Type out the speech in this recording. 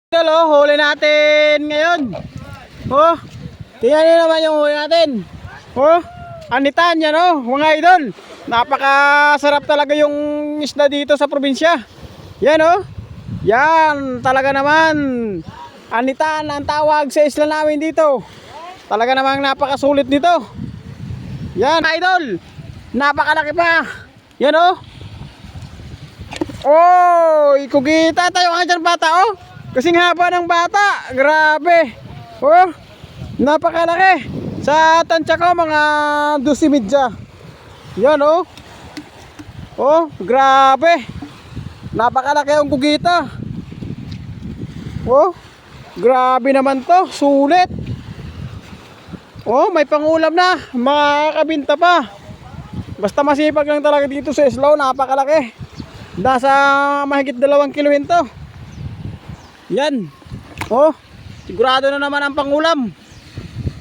Idol, huli natin ngayon. Oh, tingnan nyo naman yung huli natin. Oh, anitan yan mga idol. Napakasarap talaga yung isda dito sa probinsya. Yan yan talaga naman. Anitan ang tawag sa isla namin dito. Talaga namang napakasulit dito. Yan idol, napakalaki pa. Yan oh, ikugita tayo ka dyan bata kasing haba ng bata, grabe. Oh, napakalaki. Sa tansya ko mga 12 media. Yan oh, grabe. Napakalaki ang kugita. Oh, grabe naman to, sulit. Oh, may pangulam na, makakabinta pa. Basta masipag lang talaga dito sa Islao, napakalaki. Nasa mahigit 2 kilo to. Yan. Oh, sigurado na naman ang pangulam.